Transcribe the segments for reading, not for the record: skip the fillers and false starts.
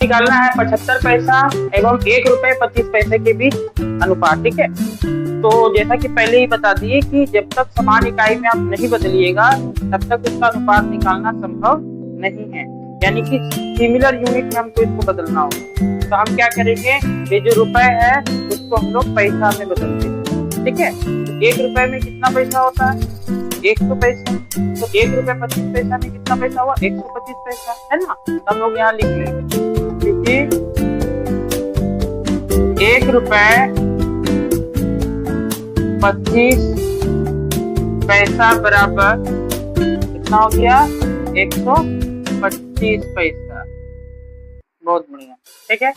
निकालना है 75 पैसा एवं 1 रुपए 25 पैसे के बीच अनुपात। ठीक है, तो जैसा कि पहले ही बता दिए कि जब तक समान इकाई में आप नहीं बदलिएगा तब तक उसका अनुपात निकालना संभव नहीं है, यानी कि सिमिलर यूनिट में हमको इसको बदलना होगा। तो हम क्या करेंगे, ये जो रुपए है उसको हम लोग पैसा में बदल देंगे। ठीक है, तो 1 रुपए में कितना पैसा होता है, 100 पैसा। तो 1 रुपए 25 पैसा में कितना पैसा हुआ, 125 पैसा, है ना। तो हम लोग यहाँ लिख लेंगे, देखिए 1 रुपए 25 पैसा बराबर कितना हो गया, 125 पैसा। बहुत बढ़िया। ठीक है,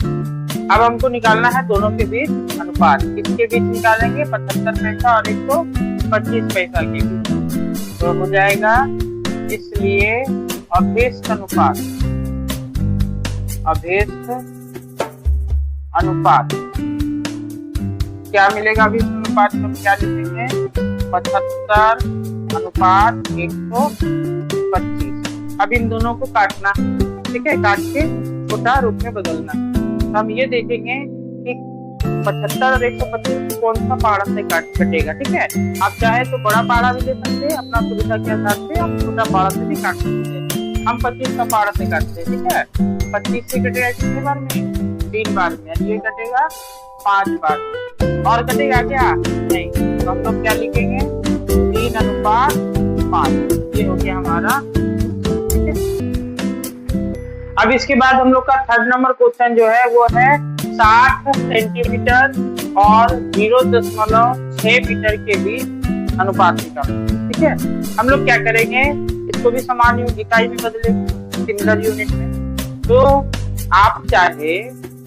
अब हमको निकालना है दोनों के बीच अनुपात। किसके बीच निकालेंगे, 75 पैसा और 125 पैसा के बीच। तो हो जाएगा, इसलिए अभेद अनुपात, अभेद अनुपात क्या मिलेगा, अभेद अनुपात में क्या लिखेंगे, 75 अनुपात 125। अब इन दोनों को काटना, ठीक है, काट के छोटा रूप में बदलना। तो हम ये देखेंगे कि 75 और 125 कौन सा पारा से कटेगा। ठीक है, आप चाहे तो बड़ा पारा भी ले सकते हैं, अपना सुविधा के आधार से आप छोटा पारा से भी काट सकते हैं। हम 25 का पारा से काटते हैं। ठीक है, 25 से कटेगा कितने बार में, 3 बार में, ये कटेगा 5 बार में। और कटेगा क्या, नहीं। तो हम लोग क्या लिखेंगे, 3 अनुपात 5, ये हो गया हमारा। ठीक है, अब इसके बाद हम लोग का 3rd नंबर क्वेश्चन जो है वो है 60 सेंटीमीटर और 0.6 मीटर के बीच अनुपात निकालना। ठीक है, हम लोग क्या करेंगे, इसको भी समान इकाई में बदलेंगे, सिमिलर यूनिट में। तो आप चाहे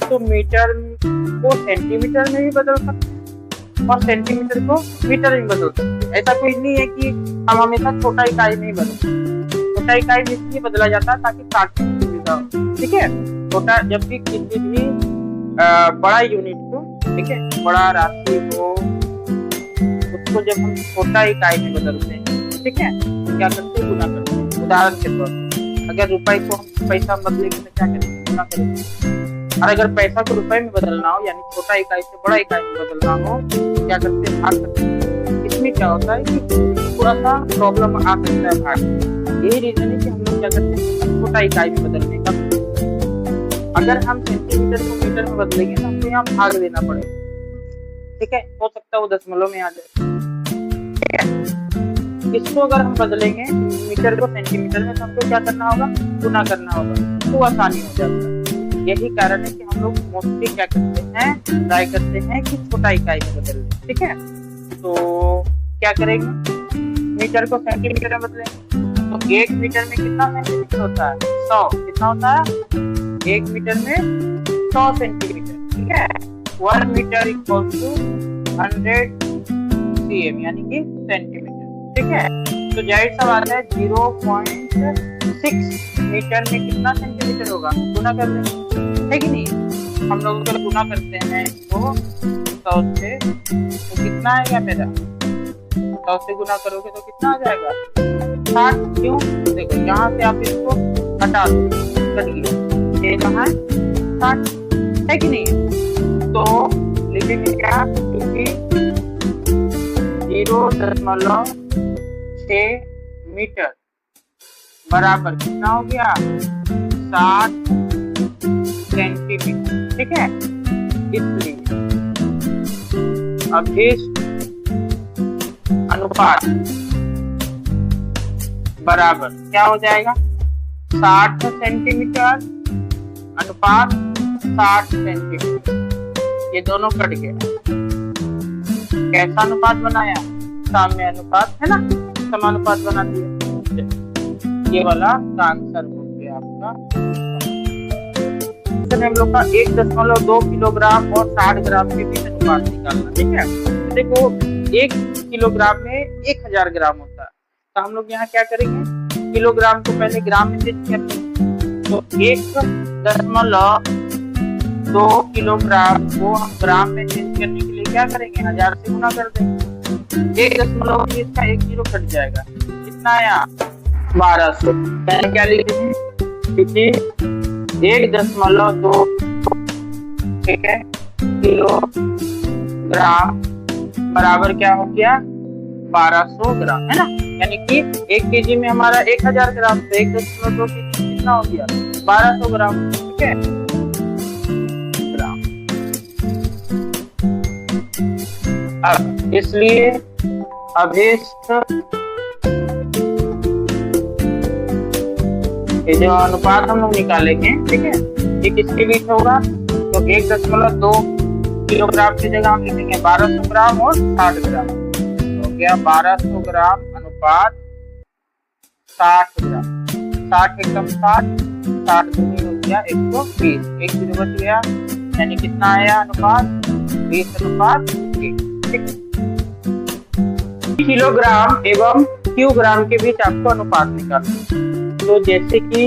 तो मीटर को सेंटीमीटर में भी बदल सकते हैं और सेंटीमीटर को मीटर में बदल सकते हैं। ऐसा कोई नहीं है कि हम हमेशा छोटा इकाई में ही बदलें। छोटा इकाई में इसलिए बदला जाता है ताकि काटने में सुविधा हो। ठीक है, छोटा जब भी किसी भी बड़ा यूनिट को, ठीक है, बड़ा राशि हो, उसको जब हम छोटा इकाई में बदलते हैं, ठीक है, तो क्या करते हैं, गुना करते हैं। उदाहरण के तौर पर अगर रुपए को हम पैसा बदलेंगे तो क्या करेंगे, गुना करेंगे। और अगर पैसा को रुपए में बदलना हो, यानी छोटा इकाई से बड़ा इकाई में बदलना हो, तो क्या करते हैं, भाग करते हैं। इसमें क्या होता है कि थोड़ा सा प्रॉब्लम आ सकता है भाग। यही रीजन है कि हम लोग क्या करते हैं, छोटा इकाई में बदलने का। अगर हम सेंटीमीटर को मीटर में बदलेंगे तो हमको यहाँ भाग देना पड़ेगा। ठीक है, हो सकता है वो दशमलव में आ जाए। ठीक है, इसको अगर हम बदलेंगे मीटर को सेंटीमीटर में तो हमको क्या करना होगा, गुना करना होगा, तो आसानी हो जाता है। यही कारण है कि हम लोग मोस्टली क्या करते हैं, ट्राई करते हैं कि छोटा इकाई में बदल लें। ठीक है, तो क्या करेंगे, मीटर को सेंटीमीटर में बदलेंगे। तो 1 मीटर में कितना सेंटीमीटर होता है, 100। कितना होता है, 1 मीटर में 100 सेंटीमीटर। ठीक है, 1 मीटर इक्वल टू 100 cm, यानी कि सेंटीमीटर। ठीक है, तो जाहिर सा बात है 0.6 मीटर में कितना सेंटीमीटर होगा, गुना कर लेंगे, है कि नहीं। हम लोग अगर गुना करते हैं तो 100 से, तो कितना आएगा मेरा, 100 से गुना करोगे तो कितना आ जाएगा, 60। क्यों, देखो यहाँ से आप इसको हटा दो, करिए, ये कहाँ है, 60, है कि नहीं। तो लिखेंगे क्या, क्योंकि 0.6 मीटर बराबर कितना हो गया, 60 सेंटीमीटर। ठीक है, इसलिए अभेद अनुपात बराबर क्या हो जाएगा, 60 सेंटीमीटर अनुपात 60 सेंटीमीटर। ये दोनों कट गया, कैसा अनुपात बनाया, साम्य अनुपात, है ना, समानुपात बना दिया। ये वाला का आंसर हो गया आपका। हम लोग का 1.2 किलोग्राम और 60 ग्राम के बीच अनुपात निकालना। ठीक है, तो देखो 1 किलोग्राम में 1000 ग्राम होता है, तो हम लोग यहाँ क्या करेंगे, किलोग्राम को पहले ग्राम में चेंज करेंगे। तो 1.2 किलोग्राम को हम ग्राम में चेंज करने के लिए क्या करेंगे, 1000 से गुना कर देंगे। 1 इसका 1 जीरो कट जाएगा, कितना आया, 1200। क्या लिखेंगे, 1.2, ठीक है, किलोग्राम बराबर क्या हो गया 1200 ग्राम, है ना। यानी कि 1 kg में हमारा 1000 ग्राम, तो 1.2 kg कितना हो गया 1200 ग्राम, ठीक है, ग्राम। अब इसलिए अभिष्ट ये जो अनुपात हम लोग निकालेंगे, ठीक है, ये किसके बीच होगा, तो 1.2 किलोग्राम की जगह हम लिखेंगे 1200 ग्राम और 60 ग्राम, हो गया 1200 ग्राम अनुपात 60 ग्राम, 60 एकदम 60 दूनी हो गया 120, 1 0 बच गया, यानी कितना आया अनुपात 20:1, ठीक है। किलोग्राम एवं क्यूग्राम के बीच आपको अनुपात निकालना। तो जैसे कि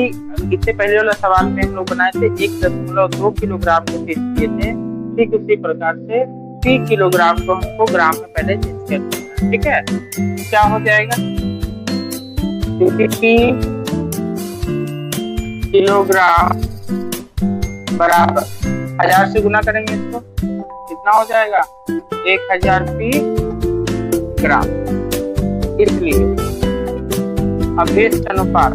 इससे पहले वाला सवाल में हम लोग बनाए थे 1.2 किलोग्राम को चेंज किए थे, ठीक उसी प्रकार से P किलोग्राम को हमको ग्राम में पहले चेंज करना है, ठीक है। क्या हो जाएगा, क्योंकि P किलोग्राम बराबर 1000 से गुना करेंगे इसको, कितना हो जाएगा 1000 P ग्राम। इसलिए अभिष्ट अनुपात,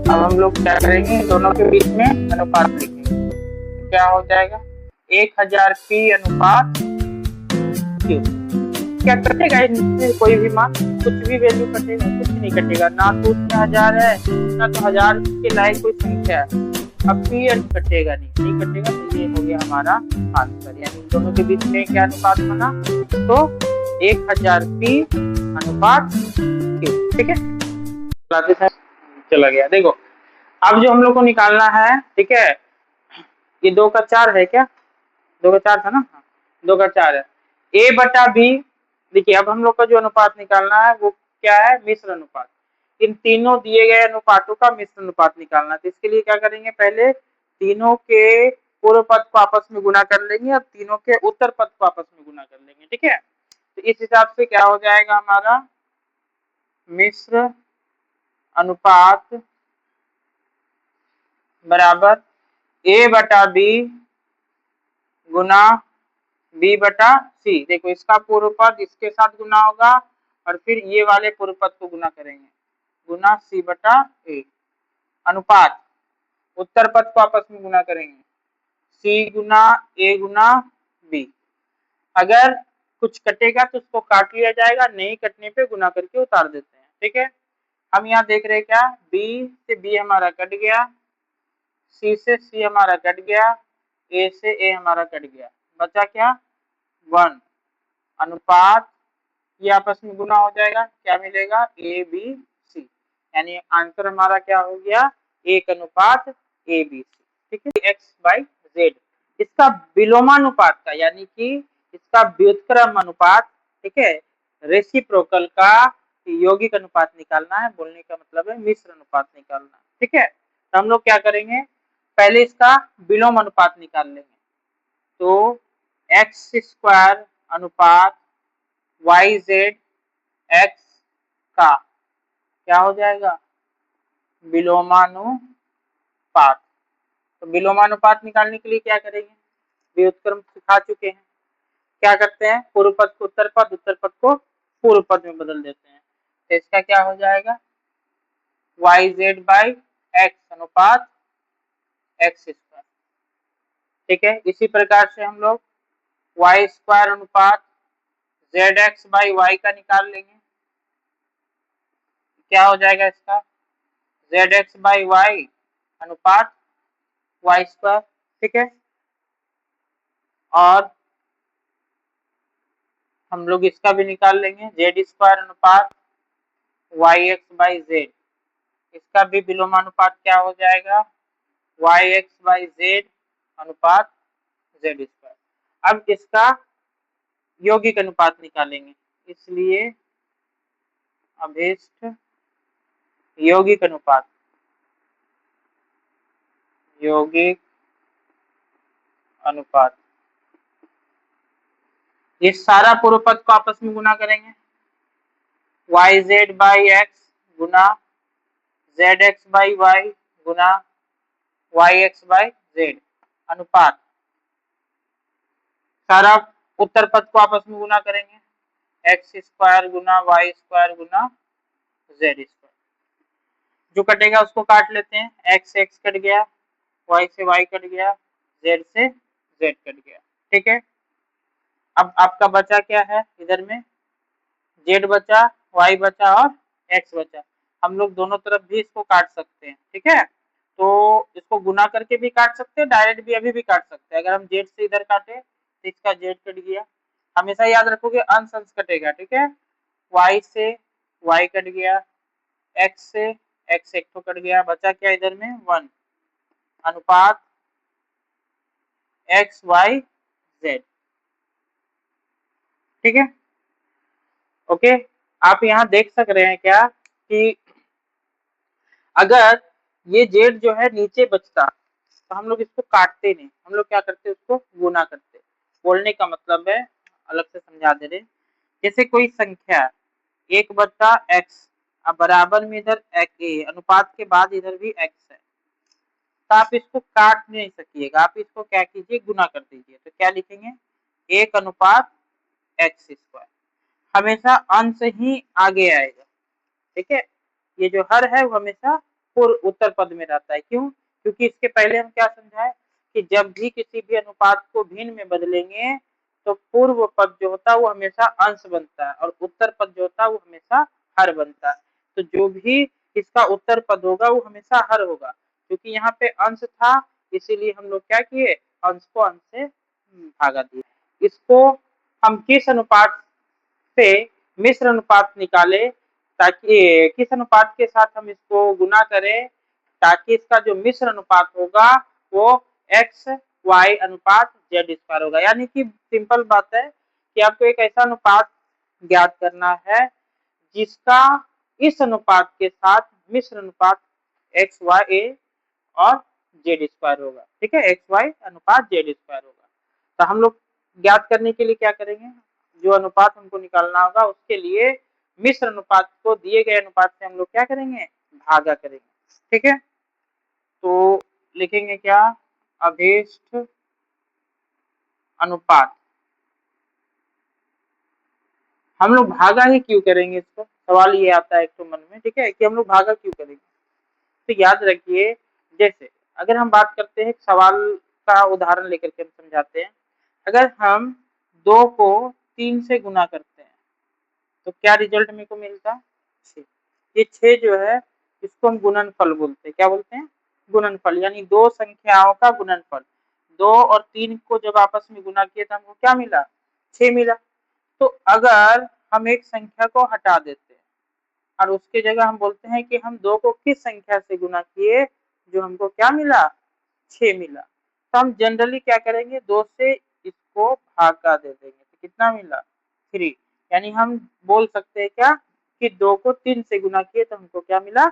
अब हम लोग क्या करेंगे, दोनों के बीच में अनुपात लिखेंगे, क्या हो जाएगा 1000 P अनुपात Q। क्या कटेगा इनसे कोई भी मान, कुछ भी वैल्यू कटेगा, कुछ नहीं कटेगा, ना तो उसमें 1000 है ना तो 1000 के लायक कोई संख्या है। अब P कटेगा नहीं कटेगा, तो ये हो गया हमारा आंसर। यानी दोनों के बीच में क्या अनुपात बना, तो 1000 P अनुपात Q, ठीक है। चला गया, देखो अब जो हम लोग को निकालना है, ठीक है, ये 2 का 4 है क्या, 2 का 4 था ना, 2 का 4 है, A/B। देखिए अब हम लोग का जो अनुपात निकालना है वो क्या है, मिश्र अनुपात। इन तीनों दिए गए अनुपातों का मिश्र अनुपात निकालना है। तो इसके लिए क्या करेंगे, पहले तीनों के पूर्व पद को आपस में गुना कर लेंगे और तीनों के उत्तर पद को आपस में गुना कर लेंगे, ठीक है। तो इस हिसाब से क्या हो जाएगा हमारा मिश्र अनुपात बराबर A/B गुना B/C। देखो इसका पूर्व पद इसके साथ गुना होगा और फिर ये वाले पूर्व पद को गुना करेंगे, गुना C/A। अनुपात उत्तर पद को आपस में गुना करेंगे, C Guna A Guna B। अगर कुछ कटेगा तो उसको काट लिया जाएगा, नहीं कटने पे गुना करके उतार देते हैं, ठीक है। हम यहाँ देख रहे हैं क्या, B से B हमारा कट गया, C से C हमारा कट गया, A से A हमारा कट गया, बचा क्या 1। अनुपात ये आपस में गुना हो जाएगा, क्या मिलेगा ABC। यानी आंसर हमारा क्या हो गया 1:ABC, ठीक है। x/z इसका विलोमानुपात का, यानी कि इसका व्युत्क्रम अनुपात, ठीक है, रेसिप्रोकल का यौगिक अनुपात निकालना है। बोलने का मतलब है मिश्र अनुपात निकालना, ठीक है। तो हम लोग क्या करेंगे, पहले इसका विलोम अनुपात निकाल लेंगे। तो x² अनुपात YZ x का क्या हो जाएगा विलोमानुपात। तो विलोमानुपात निकालने के लिए क्या करेंगे, व्युत्क्रम सिखा चुके हैं, क्या करते हैं पूर्व पद को उत्तर पद, उत्तर पद को पूर्व पद में बदल देते हैं। तो इसका क्या हो जाएगा YZ/x अनुपात x², ठीक है। इसी प्रकार से हम लोग y² अनुपात ZX/y का निकाल लेंगे, क्या हो जाएगा इसका ZX/y अनुपात y², ठीक है। और हम लोग इसका भी निकाल लेंगे Z² अनुपात YX/z, इसका भी विलोमानुपात क्या हो जाएगा YX/z अनुपात Z²। अब इसका यौगिक अनुपात निकालेंगे, इसलिए अभिष्ट यौगिक अनुपात, यौगिक अनुपात, ये सारा पूर्व पद को आपस में गुना करेंगे, YZ/x गुना जेड एक्स बाई वाई गुना वाई एक्स बाई जेड अनुपात, सारा उत्तर पद को आपस में गुना करेंगे, एक्स स्क्वायर गुना वाई स्क्वायर गुना जेड स्क्वायर। जो कटेगा उसको काट लेते हैं, एक्स से एक्स कट गया, वाई से वाई कट गया, जेड से जेड कट गया। ठीक है, अब आपका बचा क्या है, इधर में जेड बचा, वाई बचा और एक्स बचा। हम लोग दोनों तरफ भी इसको काट सकते हैं। ठीक है, तो इसको गुना करके भी काट सकते हैं, डायरेक्ट भी अभी भी काट सकते हैं। अगर हम जेड से इधर काटे तो इसका जेड कट गया, हमेशा याद रखोगे अंश अंश कटेगा। ठीक है, वाई से वाई कट गया, एक्स से एक्स एक तो कट गया, बचा क्या इधर में 1 अनुपात एक्स वाई जेड। ठीक है, ओके। आप यहाँ देख सक रहे हैं क्या कि अगर ये जेड जो है नीचे बचता तो हम लोग इसको काटते नहीं, हम लोग क्या करते उसको गुना करते। बोलने का मतलब है, अलग से समझा दे रहे, जैसे कोई संख्या 1/x अब बराबर में इधर ए अनुपात के बाद इधर भी x है, तो आप इसको काट नहीं सकिएगा, आप इसको क्या कीजिए गुना कर दीजिए। तो क्या लिखेंगे 1 अनुपात एक्स स्क्वायर, हमेशा अंश ही आगे आएगा। ठीक है, ये जो हर है वो हमेशा पूर्व उत्तर पद में रहता है। क्यों, क्योंकि इसके पहले हम क्या समझाए कि जब भी किसी भी अनुपात को भिन्न में बदलेंगे तो पूर्व पद जो होता है वो हमेशा अंश बनता है और उत्तर पद जो होता है वो हमेशा हर बनता है। तो जो भी इसका उत्तर पद होगा वो हमेशा हर होगा, क्योंकि यहाँ पे अंश था इसीलिए हम लोग क्या किए अंश को अंश से भागा दिए। इसको हम किस अनुपात से मिश्र अनुपात निकाले, ताकि किस अनुपात के साथ हम इसको गुना करें ताकि इसका जो मिश्र अनुपात होगा वो एक्स वाई अनुपात जेड स्क्वायर होगा। यानी कि सिंपल बात है कि आपको एक ऐसा अनुपात ज्ञात करना है जिसका इस अनुपात के साथ मिश्र अनुपात एक्स वाई और जेड स्क्वायर होगा। ठीक है, एक्स वाई अनुपात जेड स्क्वायर होगा। तो हम लोग ज्ञात करने के लिए क्या करेंगे, जो अनुपात हमको निकालना होगा उसके लिए मिश्र अनुपात को दिए गए अनुपात से हम लोग क्या करेंगे भागा करेंगे। ठीक है, तो लिखेंगे क्या अभीष्ट अनुपात। हम लोग भागा ही क्यों करेंगे, इसको सवाल ये आता है एक तो मन में। ठीक है, कि हम लोग भागा क्यों करेंगे, तो याद रखिए जैसे अगर हम बात करते हैं सवाल का उदाहरण लेकर के हम समझाते हैं, अगर हम 2 को 3 से गुना करते हैं तो क्या रिजल्ट मेरे को मिलता है 6। ये 6 जो है इसको हम गुणनफल बोलते हैं। क्या बोलते हैं गुणनफल, यानी दो संख्याओं का गुणनफल। 2 और 3 को जब आपस में गुना किए तो हमको क्या मिला 6 मिला। तो अगर हम एक संख्या को हटा देते हैं और उसके जगह हम बोलते हैं कि हम 2 को किस संख्या से गुना किए जो हमको क्या मिला 6 मिला, तो हम जनरली क्या करेंगे 2 से इसको भागा दे देंगे तो कितना मिला 3। यानी हम बोल सकते हैं क्या कि 2 को 3 से गुना किए तो हमको क्या मिला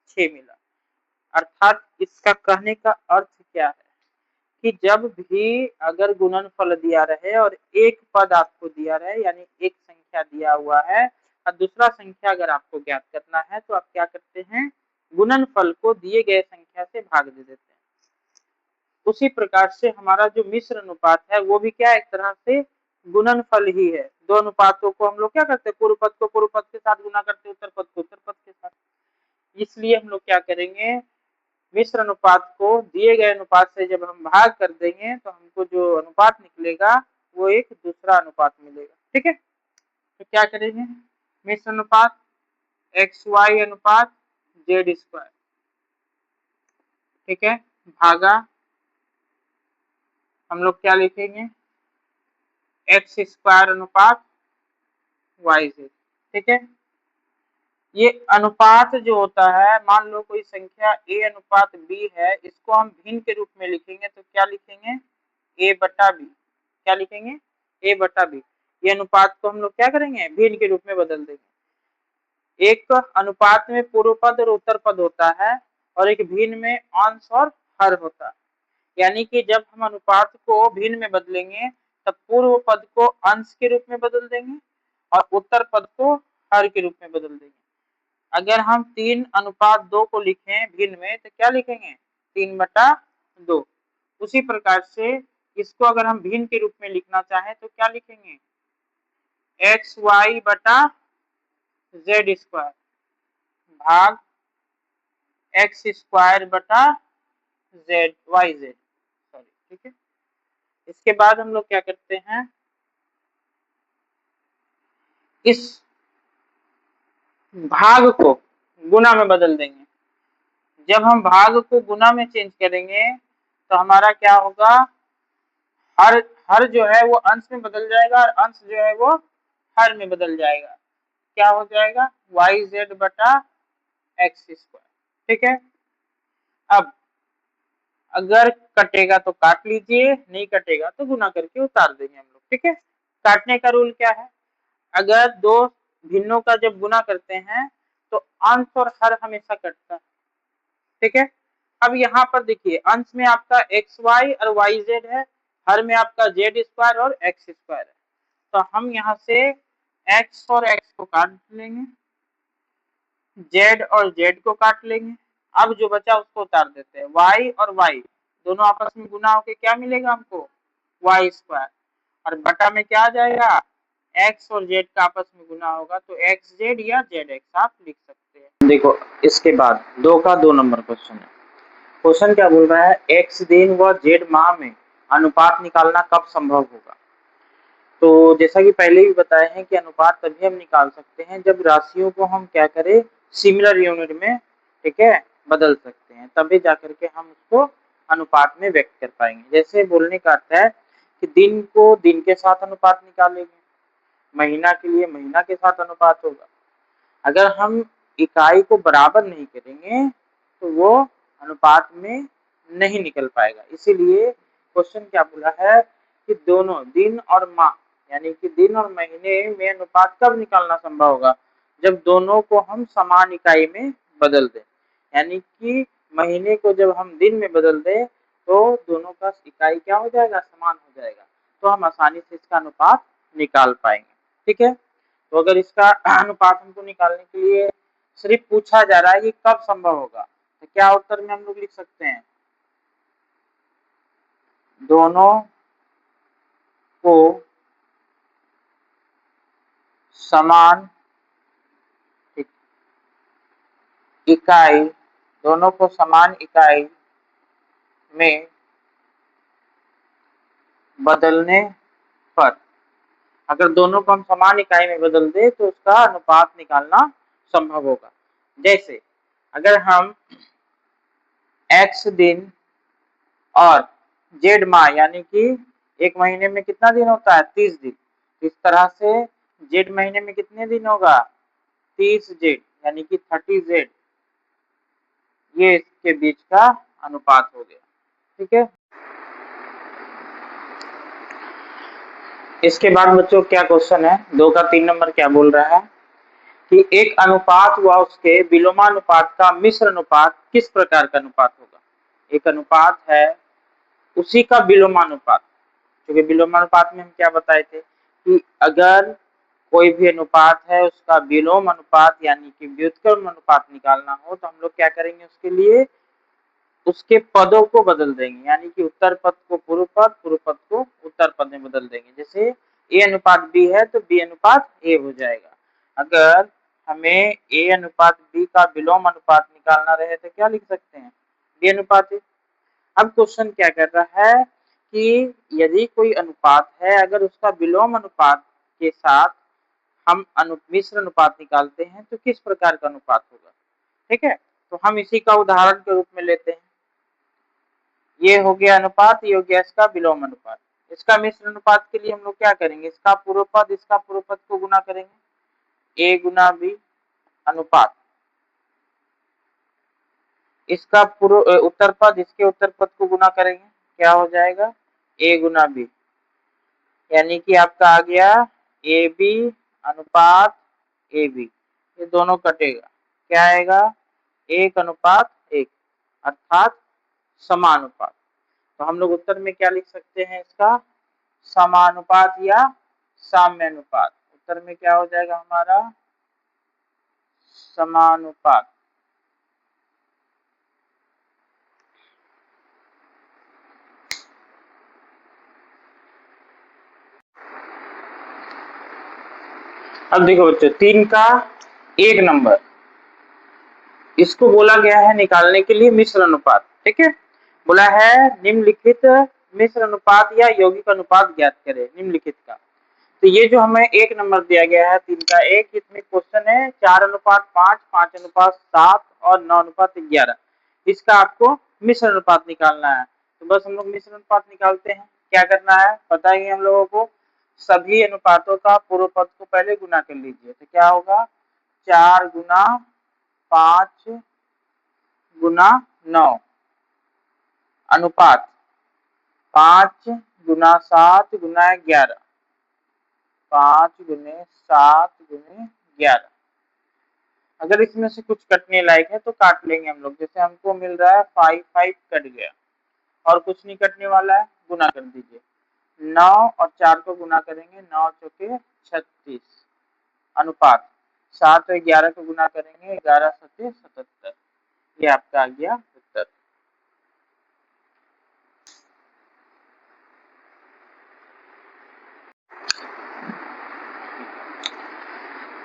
6 मिला। अर्थात इसका कहने का अर्थ क्या है कि जब भी अगर गुणनफल दिया रहे और एक पद आपको दिया रहे यानी एक संख्या दिया हुआ है और दूसरा संख्या अगर आपको ज्ञात करना है तो आप क्या करते हैं गुणनफल को दिए गए संख्या से भाग दे देते हैं। उसी प्रकार से हमारा जो मिश्र अनुपात है वो भी क्या एक तरह से गुणनफल ही है। दो अनुपातों को हम लोग क्या करते हैं पूर्व पद को पूर्व पद के साथ गुना करते हैं, उत्तर पद को उत्तर पद के साथ। इसलिए हम लोग क्या करेंगे मिश्र अनुपात को दिए गए अनुपात से जब हम भाग कर देंगे तो हमको जो अनुपात निकलेगा वो एक दूसरा अनुपात मिलेगा। ठीक है, तो क्या करेंगे मिश्र अनुपात एक्स वाई अनुपात जेड स्क्वायर। ठीक है, भागा हम लोग क्या लिखेंगे एक्स स्क्वायर अनुपात वाई जेड। ठीक है, ये अनुपात जो होता है मान लो कोई संख्या a अनुपात b है, इसको हम भिन्न के रूप में लिखेंगे तो क्या लिखेंगे a बटा b। क्या लिखेंगे a बटा b। ये अनुपात को हम लोग क्या करेंगे भिन्न के रूप में बदल देंगे। एक अनुपात में पूर्व पद और उत्तर पद होता है और एक भिन्न में अंश और हर होता है। यानी कि जब हम अनुपात को भिन्न में बदलेंगे तब पूर्व पद को अंश के रूप में बदल देंगे और उत्तर पद को हर के रूप में बदल देंगे। अगर हम 3:2 को लिखें भिन्न में तो क्या लिखेंगे? 3/2। उसी प्रकार से इसको अगर हम भिन्न के रूप में लिखना चाहें तो क्या लिखेंगे? xy/z² भाग x² सॉरी, ठीक है। इसके बाद हम लोग क्या करते हैं, इस भाग को गुना में बदल देंगे। जब हम भाग को गुना में चेंज करेंगे तो हमारा क्या होगा, हर हर जो है वो अंश में बदल जाएगा और अंश जो है वो हर में बदल जाएगा। क्या हो जाएगा? yz/x²। ठीक है। अब अगर कटेगा तो काट लीजिए, नहीं कटेगा तो गुना करके उतार देंगे हम लोग। ठीक है। काटने का रूल क्या है? अगर दो भिन्नों का जब गुना करते हैं तो अंश और हर हमेशा कटता है। ठीक है। अब यहाँ पर देखिए, अंश में आपका एक्स वाई और वाई जेड है, हर में आपका z² और x² है। तो हम यहाँ से x और x को काट लेंगे, z और z को काट लेंगे। अब जो बचा उसको उतार देते हैं। y और y दोनों आपस में गुना होके क्या मिलेगा हमको? y²। और बटा में क्या आ जाएगा? x और z का आपस में गुना होगा तो xz या zx आप लिख सकते हैं। देखो इसके बाद 2 का 2 नंबर क्वेश्चन है। क्वेश्चन क्या बोल रहा है? x दिन व z माह में अनुपात निकालना कब संभव होगा? तो जैसा कि पहले भी बताए हैं कि अनुपात तभी हम निकाल सकते हैं जब राशियों को हम क्या करें, सिमिलर यूनिट में, ठीक है, बदल सकते हैं, तभी जाकर के हम उसको अनुपात में व्यक्त कर पाएंगे। जैसे बोलने का अर्थ है कि दिन को दिन के साथ अनुपात निकालेंगे, महीना के लिए महीना के साथ अनुपात होगा। अगर हम इकाई को बराबर नहीं करेंगे तो वो अनुपात में नहीं निकल पाएगा। इसीलिए क्वेश्चन क्या बोला है कि दोनों दिन और माह यानी कि दिन और महीने में अनुपात कब निकालना संभव होगा? जब दोनों को हम समान इकाई में बदल दें। यानी कि महीने को जब हम दिन में बदल दें तो दोनों का इकाई क्या हो जाएगा? समान हो जाएगा। तो हम आसानी से इसका अनुपात निकाल पाएंगे। ठीक है। तो अगर इसका अनुपात हमको निकालने के लिए सिर्फ पूछा जा रहा है कि कब संभव होगा, तो क्या उत्तर में हम लोग लिख सकते हैं? दोनों को समान इकाई, दोनों को समान इकाई में बदलने पर, अगर दोनों को हम समान इकाई में बदल दे तो उसका अनुपात निकालना संभव होगा। जैसे अगर हम x दिन और z माह यानी कि एक महीने में कितना दिन होता है? 30 दिन। इस तरह से z महीने में कितने दिन होगा? 30z यानी कि 30z, ये इसके बीच का अनुपात हो गया। ठीक है। इसके बाद बच्चों क्या क्वेश्चन है? 2 का 3 नंबर क्या बोल रहा है कि एक अनुपात व उसके विलोमानुपात का मिश्र अनुपात किस प्रकार का अनुपात होगा? एक अनुपात है, उसी का विलोमानुपात, क्योंकि विलोमानुपात में हम क्या बताए थे कि अगर कोई भी अनुपात है उसका विलोम अनुपात यानी कि व्युत्क्रम अनुपात निकालना हो तो हम लोग क्या करेंगे? उसके लिए उसके पदों को बदल देंगे, यानी कि उत्तर पद को पूर्व पद, पूर्व पद को उत्तर पद में बदल देंगे। जैसे a अनुपात b है तो b अनुपात a हो जाएगा। अगर हमें a अनुपात b का विलोम अनुपात निकालना रहे तो क्या लिख सकते हैं? b अनुपात a। अब क्वेश्चन क्या कर रहा है कि यदि कोई अनुपात है, अगर उसका विलोम अनुपात के साथ हम मिश्र अनुपात निकालते हैं तो किस प्रकार का अनुपात होगा? ठीक है। तो हम इसी का उदाहरण के रूप में लेते हैं। ये हो गया अनुपात, ये हो गया इसका विलोम अनुपात। इसका मिश्र अनुपात के लिए हम लोग क्या करेंगे? इसका पूर्व पद इसका पूर्व पद को गुना करेंगे, a गुना b अनुपात, इसका पूर्व उत्तर पद इसके उत्तर पद को गुना करेंगे, क्या हो जाएगा? a गुना b, यानी कि आपका आ गया ए बी अनुपात ए बी। ये दोनों कटेगा, क्या आएगा? 1:1, अर्थात समानुपात। तो हम लोग उत्तर में क्या लिख सकते हैं? इसका समानुपात या साम्य अनुपात। उत्तर में क्या हो जाएगा हमारा? समानुपात। अब देखो बच्चों, 3 का 1 नंबर, इसको बोला गया है निकालने के लिए मिश्र अनुपात। ठीक है, बोला है निम्नलिखित मिश्र अनुपात या यौगिक अनुपात ज्ञात करें निम्नलिखित का। तो ये जो हमें 1 नंबर दिया गया है 3 का 1, इसमें क्वेश्चन है 4:5, 5:7 और 9:11, इसका आपको मिश्र अनुपात निकालना है। तो बस हम लोग मिश्र अनुपात निकालते हैं। क्या करना है पता ही हम लोगों को, सभी अनुपातों का पूर्व पद को पहले गुना कर लीजिए। तो क्या होगा, 4 गुना 5 गुना 9 अनुपात 5 गुना 7 गुना 11, 5 गुने 7 गुने 11। अगर इसमें से कुछ कटने लायक है तो काट लेंगे हम लोग। जैसे हमको मिल रहा है 5 5 कट गया और कुछ नहीं कटने वाला है, गुना कर दीजिए। 9 और 4 को गुना करेंगे, 9 चौके 36 अनुपात 7 और 11 को गुना करेंगे, 11 सत्ते 77। ये आपका आ गया उत्तर।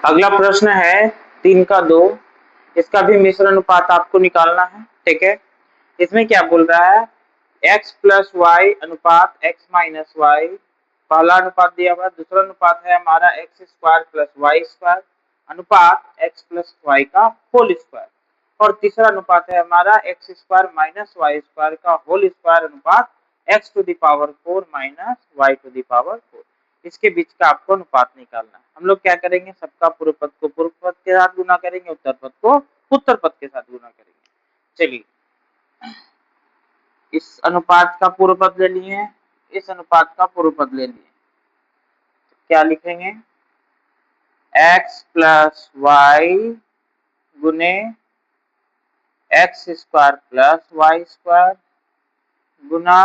अगला प्रश्न है 3 का 2, इसका भी मिश्र अनुपात आपको निकालना है। ठीक है, इसमें क्या बोल रहा है, x प्लस वाई अनुपात x माइनस वाई, पहला अनुपात दिया हुआ। दूसरा अनुपात है हमारा X square plus Y square अनुपात x प्लस वाई का होल स्क्वायर, और तीसरा अनुपात है हमारा X square minus Y square का होल स्क्वायर अनुपात x to the power 4 minus Y to the power 4। इसके बीच का आपको अनुपात निकालना है। हम लोग क्या करेंगे, सबका पूर्व पद को पूर्व पद के साथ गुना करेंगे, उत्तर पद को उत्तर पद के साथ गुना करेंगे। चलिए, इस अनुपात का पूर्व पद ले लिए, इस अनुपात का पूर्व पद ले लिए, तो क्या लिखेंगे, x प्लस वाई गुने x square plus Y square गुना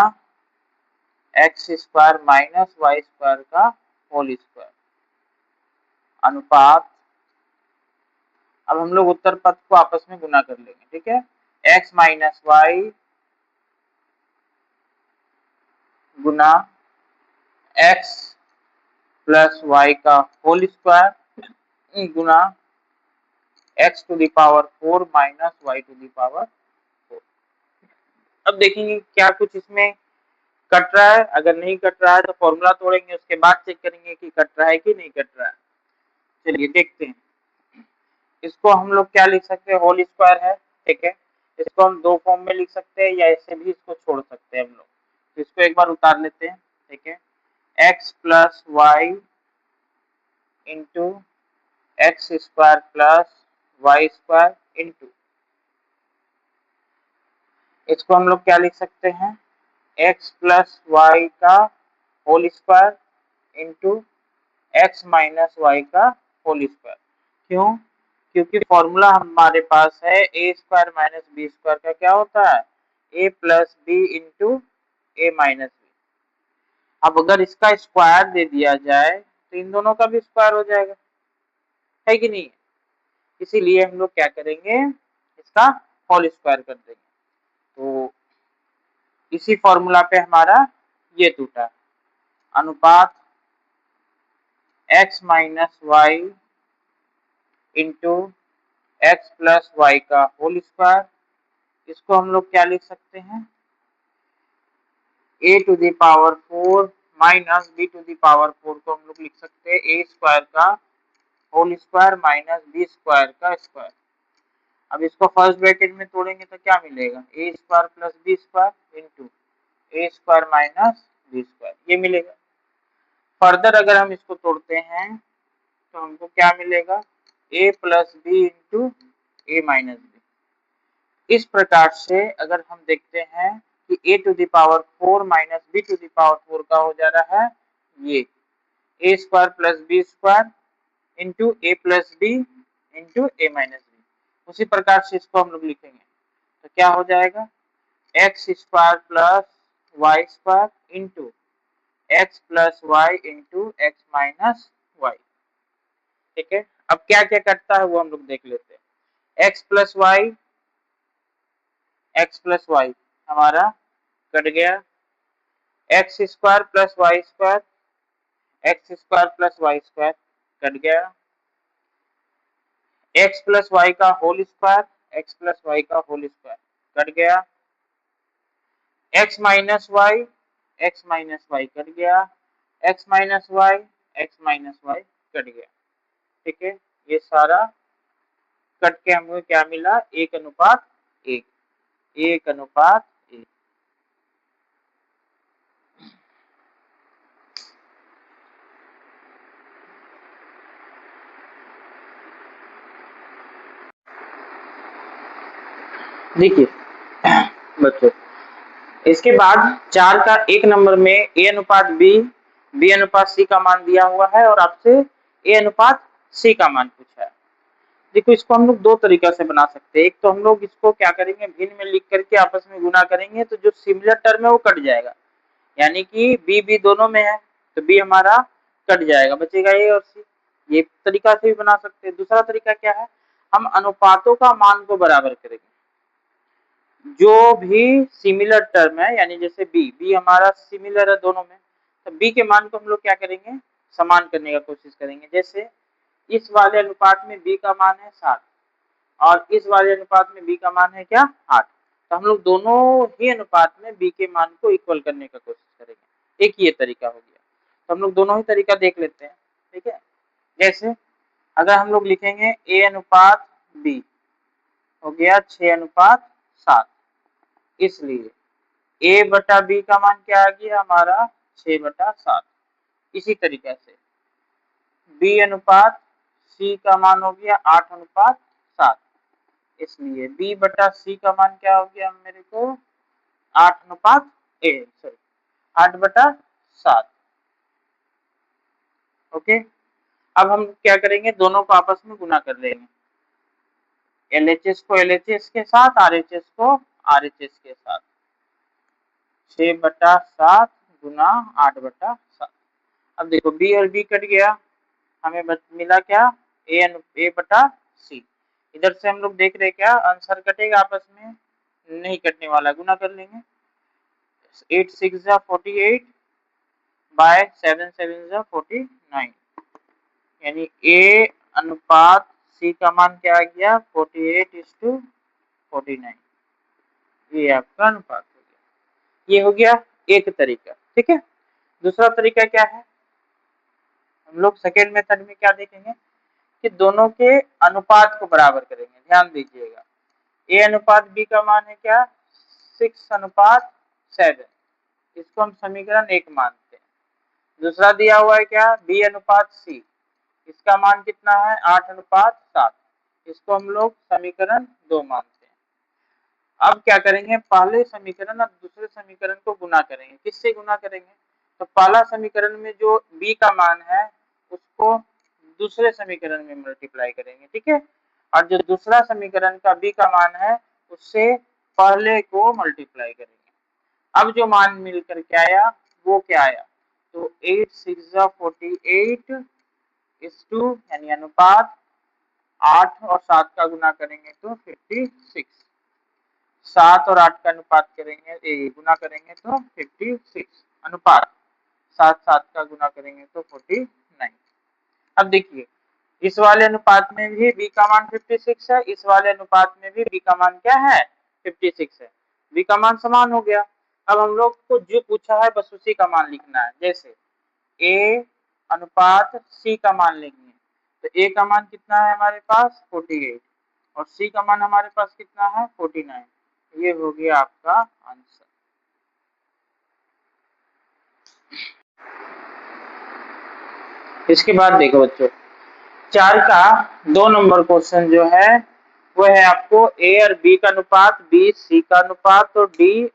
x square minus Y square का होल स्क्वायर अनुपात। अब हम लोग उत्तर पद को आपस में गुना कर लेंगे। ठीक है, x माइनस वाई गुना x प्लस वाई का होल स्क्वायर गुना x to the power 4 minus Y to the power 4। अब देखेंगे क्या कुछ इसमें कट रहा है। अगर नहीं कट रहा है तो फॉर्मूला तोड़ेंगे, उसके बाद चेक करेंगे कि कट रहा है कि नहीं कट रहा है। चलिए देखते हैं, इसको हम लोग क्या लिख सकते हैं, होल स्क्वायर है। ठीक है, इसको हम दो फॉर्म में लिख सकते हैं या ऐसे भी इसको छोड़ सकते हैं हम लोग। तो इसको एक बार उतार लेते हैं। ठीक है, x plus Y into X square plus Y square into, इसको हम लोग क्या लिख सकते हैं, x प्लस वाई का whole square into X minus Y का होल स्क्वायर। क्यों, क्योंकि फॉर्मूला हमारे पास है A square minus B square का क्या होता है, A plus B into A minus B. अब अगर इसका स्क्वायर दे दिया जाए तो इन दोनों का भी स्क्वायर हो जाएगा, है कि नहीं। इसीलिए हम लोग क्या करेंगे, इसका होल स्क्वायर कर देंगे। तो इसी फॉर्मूला पे हमारा ये टूटा, अनुपात x minus Y into X plus Y का होल स्क्वायर। इसको हम लोग क्या लिख सकते हैं, a to the power 4 minus b to the power 4 को हम लोग लिख सकते हैं a स्क्वायर का whole square minus b square का स्क्वायर। अब इसको फर्स्ट ब्रैकेट में तोड़ेंगे तो क्या मिलेगा, a square plus b square into a square minus b square, ये मिलेगा। फर्दर अगर हम इसको तोड़ते हैं तो हमको क्या मिलेगा, a plus B into A minus B. इस प्रकार से अगर हम देखते हैं कि a to the power 4 minus B to the power 4 का हो जा रहा है ये a square plus B square into A plus B into A minus B. उसी प्रकार से इसको हम लोग लिखेंगे तो क्या हो जाएगा, X square plus Y square into X plus Y into X minus Y. ठीक है, अब क्या क्या कटता है वो हम लोग देख लेते हैं। एक्स प्लस वाई हमारा कट गया, x square plus Y square, x square plus Y square cut गया, एक्स प्लस वाई का whole square, x plus Y का होल स्क्वायर कट गया, x minus y, x minus y cut गया, x minus y, x minus y cut गया। ठीक है, ये सारा कट के हमें क्या मिला, एक अनुपात एक, एक अनुपात एक। देखिए बच्चों, इसके बाद 4 का 1 नंबर में ए अनुपात बी अनुपात सी का मान दिया हुआ है और आपसे ए अनुपात सी का मान पूछा है। देखो इसको हम लोग दो तरीका से बना सकते हैं। एक तो हम लोग इसको क्या करेंगे, भिन्न में लिख करके आपस में गुना करेंगे तो जो सिमिलर टर्म है वो कट जाएगा, यानी कि बी दोनों में है तो बी हमारा कट जाएगा, बचेगा ए और सी। ये तरीका से भी बना सकते हैं। दूसरा तरीका क्या है, हम अनुपातों का मान को बराबर करेंगे। जो भी सिमिलर टर्म है, यानी जैसे बी हमारा सिमिलर है दोनों में, तो बी के मान को हम लोग क्या करेंगे, समान करने का कोशिश करेंगे। जैसे इस वाले अनुपात में बी का मान है 7 और इस वाले अनुपात में बी का मान है क्या 8, तो हम लोग दोनों ही अनुपात में बी के मान को इक्वल करने का कोशिश करेंगे। एक ये तरीका हो गया, तो हम लोग दोनों ही तरीका देख लेते हैं। ठीक है, जैसे अगर हम लोग लिखेंगे ए अनुपात बी हो गया 6 अनुपात 7, इसलिए ए बटा बी का मान क्या आ गया हमारा 6 बटा 7। इसी तरीके से बी अनुपात सी का मान हो गया 8 अनुपात 7, इसलिए बी बटा सी का मान क्या हो गया मेरे को 8 अनुपात 8 बटा 7। ओके, अब हम क्या करेंगे, दोनों को आपस में गुना कर लेंगे, एलएचएस को एलएचएस के साथ, आरएचएस को आरएचएस के साथ। 6 बटा 7 गुना 8 बटा 7। अब देखो बी और बी कट गया, हमें मिला क्या, ए बटा सी। इधर से हम लोग देख रहे क्या आंसर कटेगा आपस में, नहीं कटने वाला, गुना कर लेंगे। 8 6 जा 48 बाय 7 7 जा 49, यानी ए अनुपात सी का मान क्या आ गया 48:49। ये आपका अनुपात हो गया। ये हो गया एक तरीका। ठीक है, दूसरा तरीका क्या है, हम लोग सेकेंड मेथड में क्या देखेंगे कि दोनों के अनुपात को बराबर करेंगे। ध्यान दीजिएगा, ए अनुपात बी का मान है क्या 6 अनुपात 7, इसको हम समीकरण 1 मानते हैं। दूसरा दिया हुआ है क्या बी अनुपात सी, इसका मान कितना है 8 अनुपात 7, इसको हम लोग समीकरण 2 मानते हैं। अब क्या करेंगे, पहले समीकरण और दूसरे समीकरण को गुना करेंगे। किससे गुना करेंगे, तो पहला समीकरण में जो बी का मान है उसको दूसरे समीकरण में मल्टीप्लाई करेंगे। ठीक है, और जो दूसरा समीकरण का बी का मान है उससे पहले को मल्टीप्लाई करेंगे। अब जो मान मिलकर के आया वो क्या आया, तो 8 6 जा 48 इस टू, यानी अनुपात 8 और 7 का गुना करेंगे तो 56, 7 और 8 का अनुपात करेंगे गुना करेंगे तो 56, अनुपात 7 7 का गुना करेंगे तो 49। अब देखिए इस वाले अनुपात में भी बी का मान 56 है, इस वाले अनुपात में भी बी का मान क्या है 56 है, बी का मान समान हो गया। अब हम लोग को जो पूछा है बस उसी का मान लिखना है। जैसे ए अनुपात सी का मान लेंगे तो ए का मान कितना है हमारे पास 48 और सी का मान हमारे पास कितना है 49। ये हो गया आपका आंसर। इसके बाद देखो बच्चों, 4 का 2 नंबर क्वेश्चन जो है वो है आपको ए और बी का अनुपात, बी सी का अनुपात और डी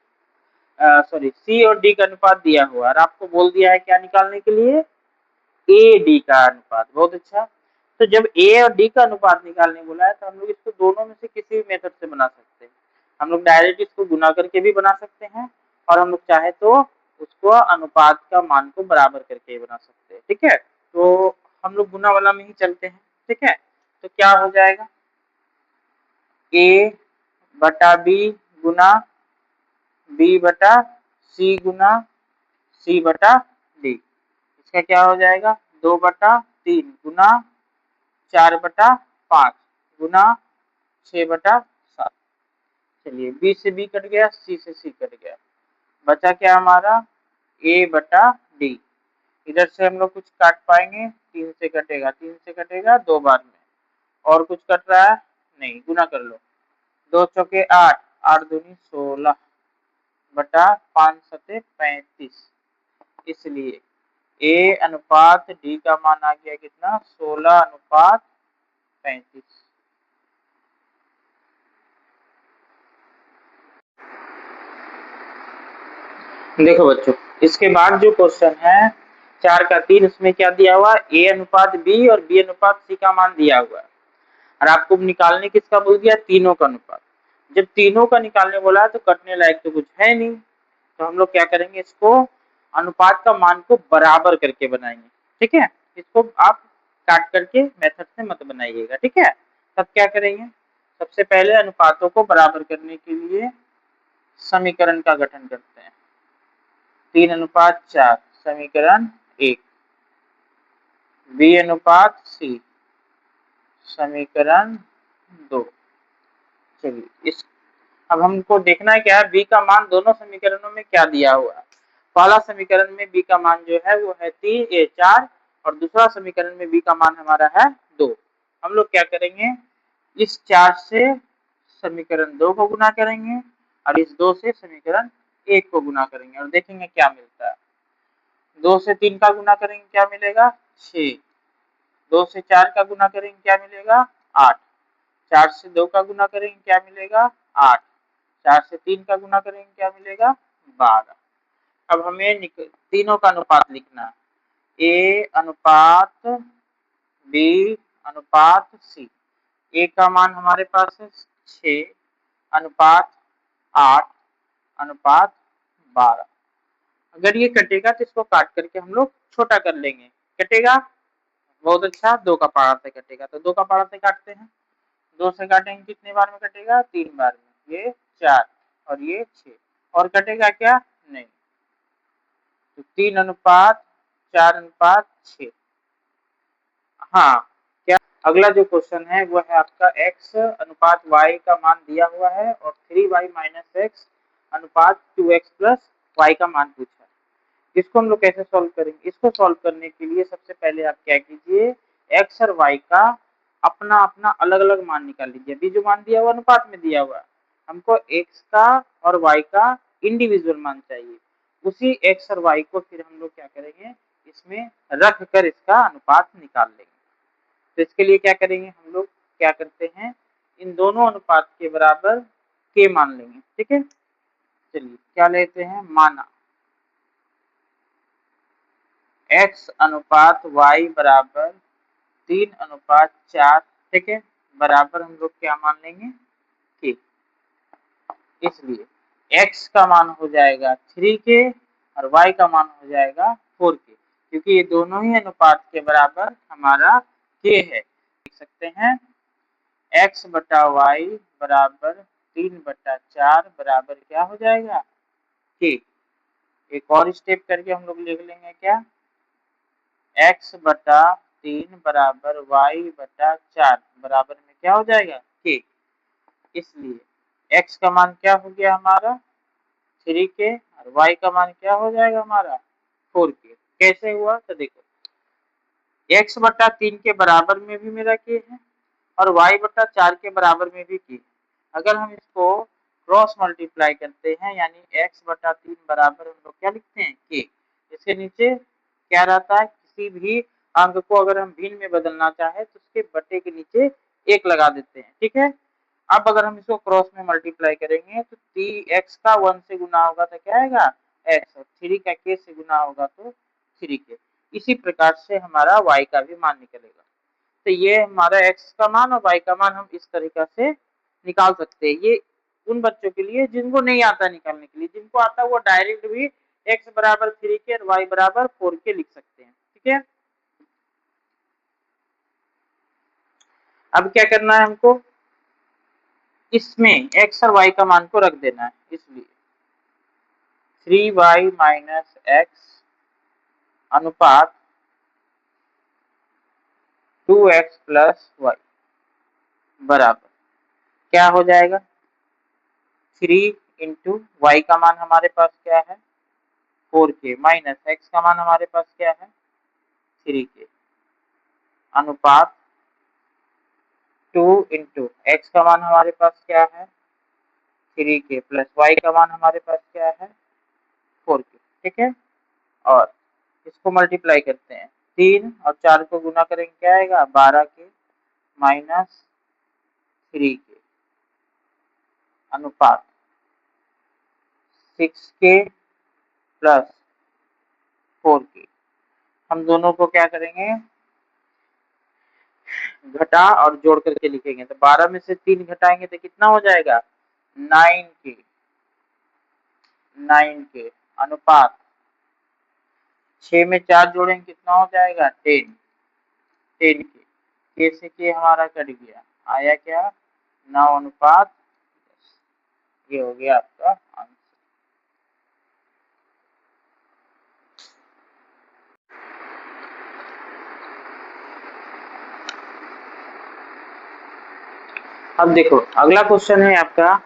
सी और डी का अनुपात दिया हुआ है और आपको बोल दिया है क्या निकालने के लिए, ए डी का अनुपात। बहुत अच्छा, तो जब ए और डी का अनुपात निकालने बोला है तो हम लोग इसको दोनों में से किसी भी मेथड से बना सकते हैं। हम लोग डायरेक्ट इसको गुना करके भी बना सकते हैं और हम लोग चाहे तो उसको अनुपात का मान को बराबर करके बना सकते हैं। ठीक है, तो हम लोग गुना वाला में ही चलते हैं। ठीक है। तो क्या हो जाएगा, ए बटा बी गुना बी बटा सी गुना सी बटा डी। इसका क्या हो जाएगा, 2/3 गुना 4/5 गुना 6/7। चलिए बी से बी कट गया, सी से सी कट गया, बचा क्या हमारा ए बटा डी। इधर से हम लोग कुछ काट पाएंगे, 3 से कटेगा, 3 से कटेगा 2 बार में, और कुछ कट रहा है नहीं, गुना कर लो, 2 चौके 8, 8 दूनी 16 बटा 5 सते 35। इसलिए ए अनुपात डी का मान आ गया कितना, 16:35। देखो बच्चों, इसके बाद जो क्वेश्चन है 4 का 3, उसमें क्या दिया हुआ, ए अनुपात बी और बी अनुपात सी का मान दिया हुआ है, और आपको निकालने किसका बोल दिया, तीनों का अनुपात। जब तीनों का निकालने बोला है तो कटने लायक तो कुछ है नहीं, तो हम लोग क्या करेंगे, इसको अनुपात का मान को बराबर करके बनाएंगे, ठीक है। इसको आप काट करके मेथड से मत बनाइएगा, ठीक है। तब क्या करेंगे, सबसे पहले अनुपातों को बराबर करने के लिए समीकरण का गठन करते हैं। 3:4 समीकरण 1, बी अनुपात सी समीकरण 2। चलिए इस अब हमको देखना है क्या है, बी का मान दोनों समीकरणों में क्या दिया हुआ है। पहला समीकरण में बी का मान जो है वो है 4, और दूसरा समीकरण में बी का मान हमारा है 2। हम लोग क्या करेंगे, इस 4 से समीकरण 2 को गुना करेंगे, और इस 2 से समीकरण 1 को गुना करेंगे, और देखेंगे क्या मिलता है। 2 से 3 का गुना करेंगे क्या मिलेगा, 6। 2 से 4 का गुना करेंगे क्या मिलेगा, 8। 4 से 2 का गुना करेंगे क्या मिलेगा, 8। 4 से 3 का गुना करेंगे क्या मिलेगा, 12। अब हमें तीनों का अनुपात लिखना है, ए अनुपात बी अनुपात सी। ए का मान हमारे पास है 6 अनुपात 8 अनुपात 12। अगर ये कटेगा तो इसको काट करके हम लोग छोटा कर लेंगे, कटेगा बहुत अच्छा, 2 का पारा से कटेगा, तो 2 का पारा से काटते हैं। 2 से काटेंगे कितने बार में कटेगा, 3 बार में, ये 4 और ये 6, और कटेगा क्या नहीं, तो 3:4:6। हाँ, क्या अगला जो क्वेश्चन है वो है आपका x अनुपात y का मान दिया हुआ है, और 3y - x अनुपात 2x + y का मान पूछा है। इसको हम लोग कैसे सॉल्व करेंगे, इसको सॉल्व करने के लिए सबसे पहले आप क्या कीजिए, x और y का अपना अपना अलग अलग मान निकाल लीजिए। अभी जो मान दिया हुआ अनुपात में दिया हुआ, हमको x का और y का इंडिविजुअल मान चाहिए। उसी x और y को फिर हम लोग क्या करेंगे, इसमें रख कर इसका अनुपात निकाल लेंगे। तो इसके लिए क्या करेंगे, हम लोग क्या करते हैं, इन दोनों अनुपात के बराबर k मान लेंगे, ठीक है। चलिए क्या लेते हैं, माना x अनुपात y बराबर 3:4, ठीक है, बराबर हम लोग क्या मान लेंगे, k। इसलिए x का मान हो जाएगा 3k और y का मान हो जाएगा 4k, क्योंकि ये दोनों ही अनुपात के बराबर हमारा k है। देख सकते हैं x बटा y बराबर 3/4 बराबर क्या हो जाएगा, k। एक और स्टेप करके हम लोग लिख लेंगे क्या, x बटा 3 बराबर y बटा 4 बराबर में क्या हो जाएगा, k। इसलिए x का मान क्या हो गया हमारा 3k, और y का मान क्या हो जाएगा हमारा 4k। कैसे हुआ, तो देखो x बटा 3 के बराबर में भी मेरा k है, और y बटा 4 के बराबर में भी k। अगर हम इसको क्रॉस मल्टीप्लाई करते हैं, यानी x बटा 3 बराबर हम लोग क्या लिखते हैं, k। इसके नीचे क्या रहता है, किसी भी अंक को अगर हम भिन्न में बदलना चाहे तो उसके बटे के नीचे 1 लगा देते हैं, ठीक है। अब अगर हम इसको क्रॉस में मल्टीप्लाई करेंगे तो x का 1 से गुना होगा तो क्या आएगा x, और 3 का k से गुना होगा तो 3k। इसी प्रकार से हमारा y का भी मान निकलेगा। तो ये हमारा x का मान और y का मान हम इस तरीका से निकाल सकते हैं। ये उन बच्चों के लिए जिनको नहीं आता निकालने के लिए, जिनको आता है वो डायरेक्ट भी x बराबर 3k और y बराबर 4k लिख सकते हैं, ठीक है। अब क्या करना है हमको, इसमें x और y का मान को रख देना है, इसलिए 3y माइनस एक्स अनुपात 2x प्लस वाई बराबर क्या हो जाएगा, 3 इंटू वाई का मान हमारे पास क्या है 4k माइनस एक्स का मान हमारे पास क्या है 3k अनुपात 2 इंटू एक्स का मान हमारे पास क्या है 3k प्लस वाई का मान हमारे पास क्या है 4k। ठीक है, और इसको मल्टीप्लाई करते हैं, 3 और 4 को गुना करेंगे क्या आएगा 12k माइनस 3k अनुपात 6k प्लस 4k। हम दोनों को क्या करेंगे, घटा और जोड़ करके लिखेंगे, तो 12 में से 3 घटाएंगे तो कितना हो जाएगा 9k अनुपात 6 में 4 जोड़ेंगे कितना हो जाएगा 10k से के हमारा कट गया, आया क्या 9:10। ये हो गया आपका आंसर। अब देखो अगला क्वेश्चन है आपका,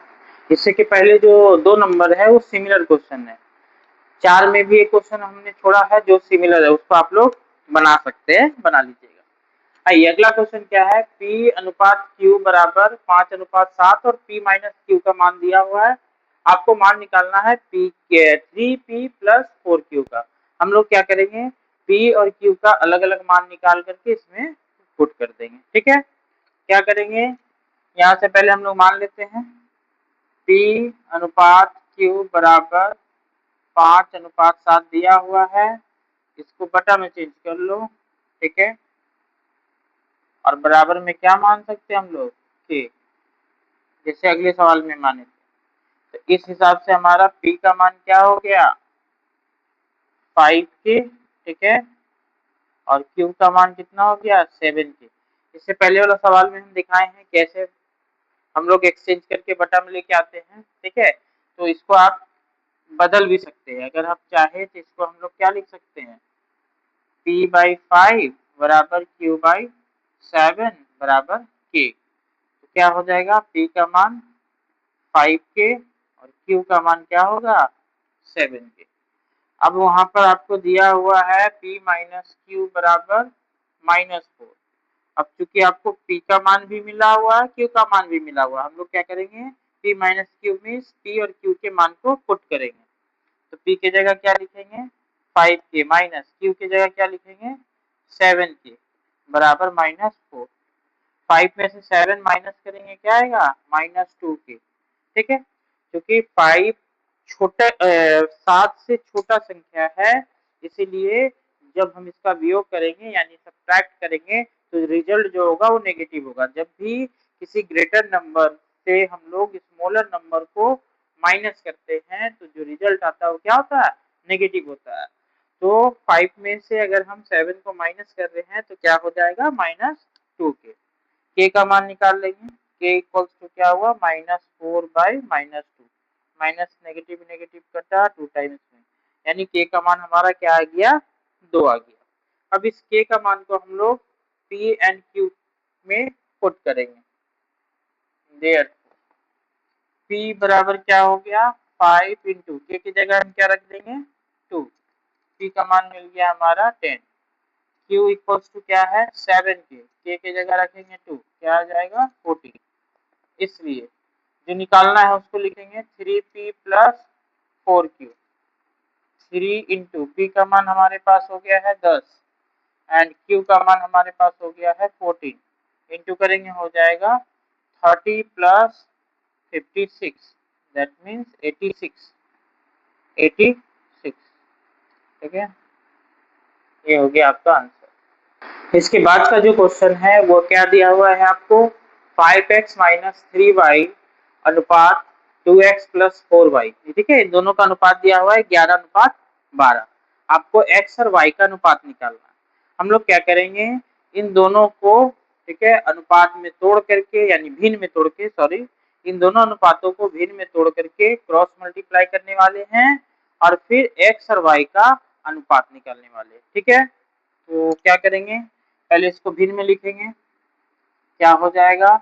इससे के पहले जो 2 नंबर है वो सिमिलर क्वेश्चन है, 4 में भी एक क्वेश्चन हमने छोड़ा है जो सिमिलर है, उसको आप लोग बना सकते हैं, बना लीजिएगा। आइए अगला क्वेश्चन क्या है, P अनुपात Q बराबर 5:7 और P माइनस Q का मान दिया हुआ है, आपको मान निकालना है P के 3P प्लस 4Q का। हम लोग क्या करेंगे, P और Q का अलग अलग मान निकाल करके इसमें पुट कर देंगे। ठीक है, क्या करेंगे, यहाँ से पहले हम लोग मान लेते हैं P अनुपात Q बराबर 5:7 दिया हुआ है, इसको बटा में चेंज कर लो। ठीक है, और बराबर में क्या मान सकते हैं हम लोग के, जैसे अगले सवाल में माने थे, तो इस हिसाब से हमारा P का मान क्या हो गया 5k। ठीक है, और Q का मान कितना हो गया 7k। इससे पहले वाला सवाल में हम दिखाए हैं कैसे हम लोग एक्सचेंज करके बटा में लेके आते हैं। ठीक है, तो इसको आप बदल भी सकते हैं, अगर आप चाहे तो इसको हम लोग क्या लिख सकते हैं P/5 बराबर Q/7 बराबर K। तो क्या हो जाएगा, P का मान 5k और Q का मान क्या होगा 7k। अब वहां पर आपको दिया हुआ है P माइनस Q बराबर -4। अब चूंकि आपको P का मान भी मिला हुआ है, Q का मान भी मिला हुआ है, हम लोग क्या करेंगे P माइनस Q में P और Q के मान को पुट करेंगे। तो P की जगह क्या लिखेंगे 5k माइनस Q की जगह क्या लिखेंगे 7k बराबर -4। 5 में से 7 माइनस करेंगे क्या आएगा -2k। ठीक है, क्योंकि 5 छोटा 7 से छोटा संख्या है, इसीलिए जब हम इसका वियोग करेंगे यानी सब्ट्रैक्ट करेंगे तो रिजल्ट जो होगा वो नेगेटिव होगा। जब भी किसी ग्रेटर नंबर से हम लोग स्मॉलर नंबर को माइनस करते हैं तो जो रिजल्ट आता है वो क्या होता है नेगेटिव होता है। तो 5 में से अगर हम 7 को माइनस कर रहे हैं तो क्या हो जाएगा -2k। के का मान निकाल लेंगे, के इक्वल्स टू क्या हुआ -4/-2, माइनस नेगेटिव नेगेटिव कटा 2 टाइम्स में, यानी के का मान हमारा क्या आ गया 2 आ गया। अब इस के का मान को हम लोग पी एंड क्यू में पुट करेंगे, देयर पी बराबर क्या हो गया 5 इंटू के की जगह हम क्या रख देंगे 2, पी का मान मिल गया हमारा 10, Q इक्वल्स टू क्या है 7k, के की जगह रखेंगे 2, क्या आ जाएगा 14। इसलिए जो निकालना है उसको लिखेंगे 3p plus 4q। 3 into P का मान हमारे पास हो गया है 10 एंड q का मान हमारे पास हो गया है 14, इंटू करेंगे हो जाएगा 30 प्लस 56 दैट मीन्स 86। ठीक है, ये हो गया आपका आंसर। इसके बाद का जो क्वेश्चन है वो क्या दिया हुआ है आपको 5x माइनस 3y अनुपात 2x प्लस 4y। ठीक है, इन दोनों का अनुपात दिया हुआ है 11:12। आपको x और y का अनुपात निकालना है। हम लोग क्या करेंगे, इन दोनों को ठीक है, अनुपात में तोड़ करके यानी भिन्न में तोड़ के, सॉरी, इन दोनों अनुपातों को भिन्न में तोड़ करके क्रॉस मल्टीप्लाई करने वाले हैं और फिर एक्स और वाई का अनुपात निकालने वाले हैं। ठीक है, तो क्या करेंगे, पहले इसको भिन्न में लिखेंगे, क्या हो जाएगा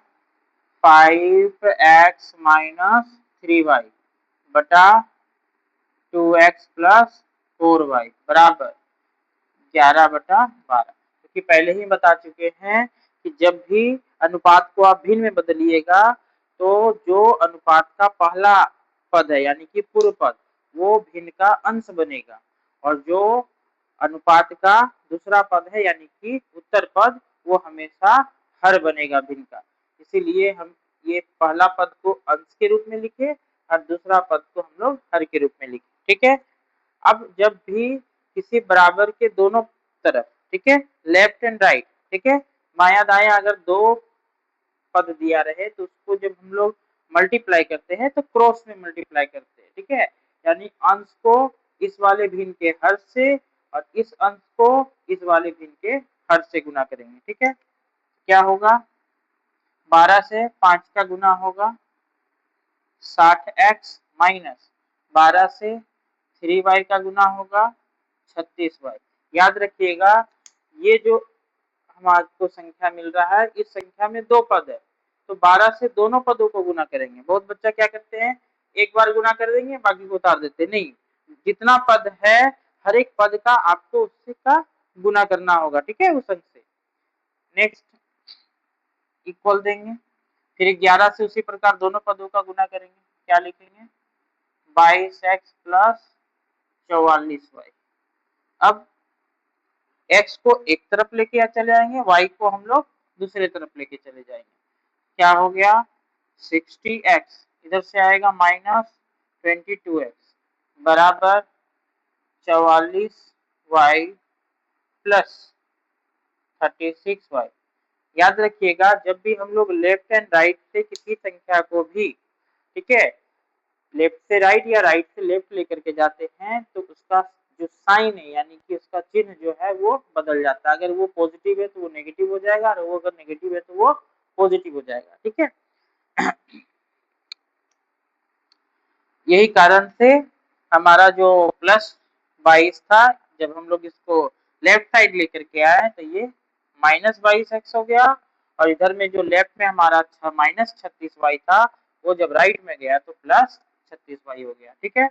5x माइनस 3y बटा 2x प्लस 4y बराबर 11/12। क्योंकि पहले ही बता चुके हैं कि जब भी अनुपात को आप भिन्न में बदलिएगा तो जो अनुपात का पहला पद है यानी कि पूर्व पद वो भिन्न का अंश बनेगा और जो अनुपात का दूसरा पद है यानी कि उत्तर पद वो हमेशा हर बनेगा भिन्न का। इसीलिए हम ये पहला पद को अंश के रूप में लिखे और दूसरा पद को हम लोग हर के रूप में लिखे। ठीक है, अब जब भी किसी बराबर के दोनों तरफ, ठीक है, लेफ्ट एंड राइट, ठीक है, बायां दायां अगर दो पद दिया रहे तो उसको जब हम लोग मल्टीप्लाई करते हैं तो क्रॉस में मल्टीप्लाई करते हैं। ठीक है, यानी अंश को इस वाले भिन्न के हर से और इस अंश को इस वाले भिन्न के हर से गुना करेंगे। ठीक है, क्या होगा 12 से 5 का गुना होगा 60x माइनस 12 से 3y का गुना होगा 36y। याद रखिएगा ये जो हमारे संख्या मिल रहा है इस संख्या में दो पद है तो 12 से दोनों पदों को गुना करेंगे। बहुत बच्चा क्या करते हैं एक बार गुना कर देंगे बाकी को उतार देते, नहीं, जितना पद है हर एक पद का आपको उससे का गुना करना होगा। ठीक है, उस अंक से। नेक्स्ट इक्वल देंगे, फिर 11 से उसी प्रकार दोनों पदों का गुना करेंगे, क्या लिखेंगे 22x प्लस 44y। अब x को एक तरफ लेके चले जाएंगे, y को हम लोग दूसरे तरफ लेके चले जाएंगे, क्या हो गया 60x इधर से आएगा माइनस 22x बराबर 44y प्लस 36y। याद रखिएगा जब भी हम लोग लेफ्ट एंड राइट से किसी संख्या को भी, ठीक है, लेफ्ट से राइट या राइट से लेफ्ट लेकर के जाते हैं तो उसका जो साइन है यानी कि उसका चिन्ह जो है वो बदल जाता है। अगर वो पॉजिटिव है तो वो नेगेटिव हो जाएगा और वो अगर नेगेटिव है तो वो पॉजिटिव हो जाएगा। ठीक है, यही कारण से हमारा जो प्लस 22 था जब हम लोग इसको लेफ्ट साइड लेकर के आए तो ये माइनस 22x हो गया और इधर में जो लेफ्ट में हमारा माइनस 36y था वो जब राइट में गया तो प्लस 36y हो गया। ठीक है,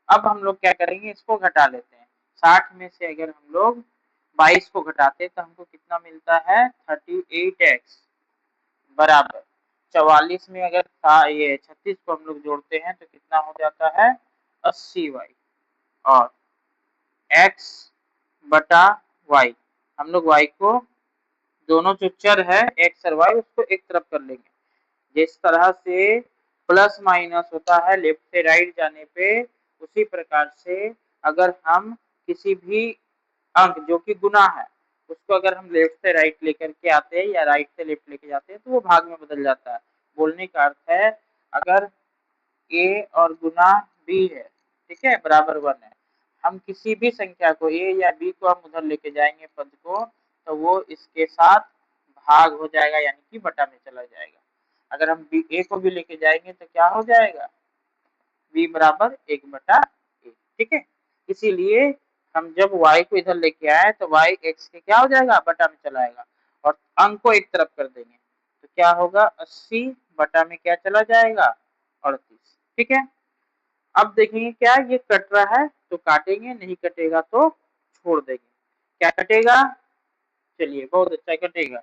अब हम लोग क्या करेंगे इसको घटा लेते हैं। 60 में से अगर हम लोग 22 को घटाते तो हमको कितना मिलता है 38x बराबर 44 में अगर ये 36 को हम लोग जोड़ते हैं तो कितना हो जाता है 80y और x बटा y। हम लोग y को दोनों जो चर है x और y उसको एक तरफ कर लेंगे। जिस तरह से प्लस माइनस होता है लेफ्ट से राइट जाने पे उसी प्रकार से अगर हम किसी भी अंक जो कि गुना है उसको अगर हम लेफ्ट से राइट लेकर के आते हैं या राइट से लेफ्ट लेके जाते हैं तो वो भाग में बदल जाता है। बोलने का अर्थ है अगर a और गुना b है, ठीक है, बराबर 1 है, हम किसी भी संख्या को a या b को हम उधर लेके जाएंगे पद को तो वो इसके साथ भाग हो जाएगा यानी कि बटा में चला जाएगा। अगर हम a को भी लेके जाएंगे तो क्या हो जाएगा b बराबर 1/a। ठीक है, इसीलिए हम जब y को इधर लेके आए तो y x के क्या हो जाएगा बटा में चला आएगा और अंक को एक तरफ कर देंगे तो क्या होगा 80 बटा में क्या चला जाएगा 38। ठीक है, अब देखेंगे क्या ये कट रहा है तो काटेंगे, नहीं कटेगा तो छोड़ देंगे। क्या कटेगा, चलिए बहुत अच्छा कटेगा,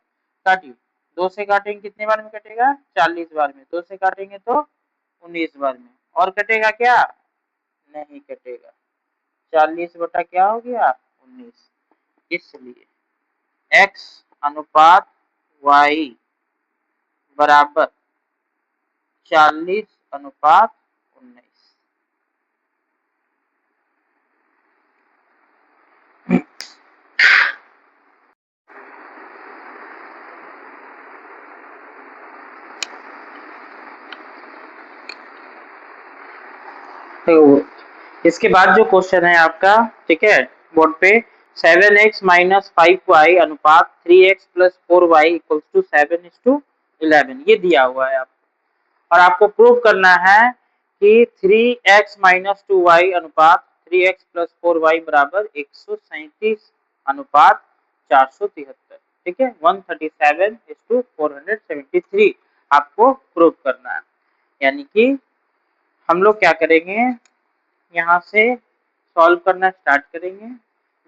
काटिए। 2 से काटेंगे कितने बार में कटेगा 40 बार में, 2 से काटेंगे तो 19 बार में, और कटेगा क्या नहीं कटेगा। 40 बटा क्या हो गया 19। इसलिए x अनुपात y बराबर 40 अनुपात 19। तो इसके बाद जो क्वेश्चन है आपका, ठीक है, बोर्ड पे 7x माइनस 5y अनुपात 3x plus 4y equals to 7:11 ये दिया हुआ है आपको। और आपको प्रूव करना है कि 3x माइनस 2y अनुपात 3x प्लस 4y बराबर 137 अनुपात 473। ठीक है, 137:473 आपको प्रूव करना है। यानी कि हम लोग क्या करेंगे, यहाँ से सॉल्व करना स्टार्ट करेंगे।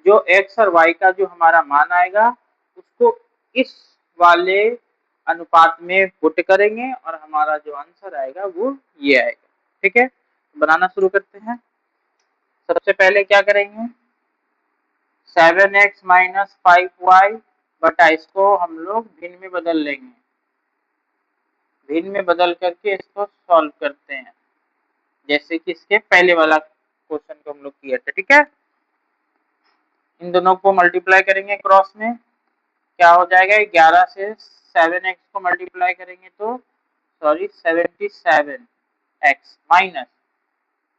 जो x और y का जो हमारा मान आएगा उसको इस वाले अनुपात में पुट करेंगे और हमारा जो आंसर आएगा वो ये आएगा। ठीक है, बनाना शुरू करते हैं। सबसे पहले क्या करेंगे, 7x माइनस 5y बटा इसको हम लोग भिन्न में बदल लेंगे। भिन्न में बदल करके इसको सॉल्व करते हैं, जैसे कि इसके पहले वाला क्वेश्चन को हम लोग किया था। ठीक है, इन दोनों को मल्टीप्लाई करेंगे क्रॉस में, क्या हो जाएगा, 11 से 7x को मल्टीप्लाई करेंगे तो 77x माइनस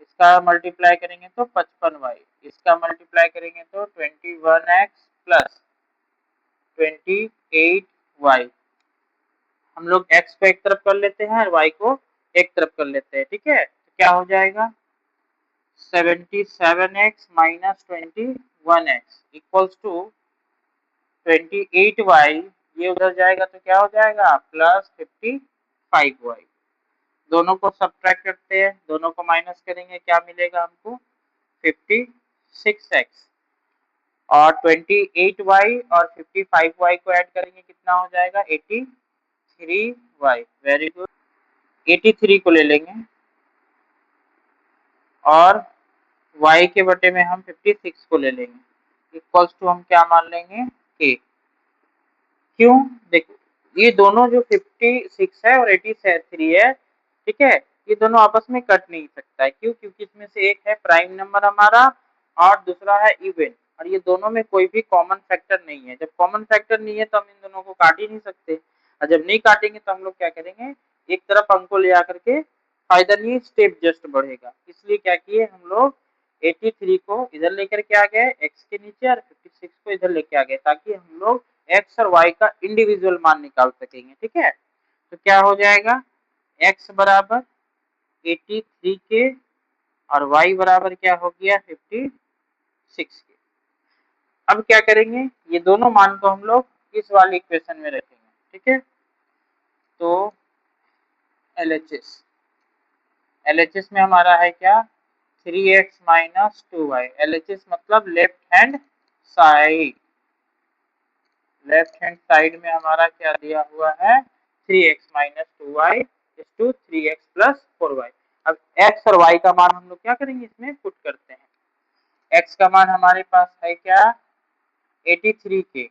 इसका मल्टीप्लाई करेंगे तो 55y, इसका मल्टीप्लाई करेंगे तो 21x प्लस 28y। हम लोग x को एक तरफ कर लेते हैं और y को एक तरफ कर लेते हैं। ठीक है, तो क्या हो जाएगा, 77x minus 21x equals to 28y, ये उधर जाएगा तो क्या हो जाएगा, प्लस 55y। दोनों को सब्ट्रैक्ट करते हैं, दोनों को माइनस करेंगे, क्या मिलेगा हमको, 56x और 28y और 55y को ऐड करेंगे कितना हो जाएगा, 83y। वेरी गुड, 83 को ले लेंगे और y के बटे में हम 56 को ले लेंगे इक्वल्स टू हम क्या मान लेंगे, k। क्यों, देखो ये दोनों जो 56 है और 83 है, ठीक है, ये दोनों आपस में कट नहीं सकता है। क्यों, क्योंकि इसमें से एक है प्राइम नंबर हमारा और दूसरा है इवन, और ये दोनों में कोई भी कॉमन फैक्टर नहीं है। जब कॉमन फैक्टर नहीं है तो हम इन दोनों को काट ही नहीं सकते, और जब नहीं काटेंगे तो हम लोग क्या करेंगे, एक तरफ अंक को ले आकर के फायदा नहीं, स्टेप जस्ट बढ़ेगा। इसलिए क्या किए हम लोग, 83 को इधर लेकर के आ गए x के नीचे और 56 को इधर लेके आ गए, ताकि हम लोग x और y का इंडिविजुअल मान निकाल सकेंगे। ठीक है, तो क्या हो जाएगा, x बराबर 83 के और y बराबर क्या हो गया, 56 के। अब क्या करेंगे, ये दोनों मान को हम लोग इस वाली इक्वेशन में रखेंगे। ठीक है, तो LHS में हमारा है क्या, 3x माइनस 2y। LHS मतलब left hand side, left hand side में हमारा क्या दिया हुआ है, 3x minus 2y is to 3x plus 4y। अब x और y का मान हम लोग क्या करेंगे, इसमें पुट करते हैं। x का मान हमारे पास है क्या, 83 के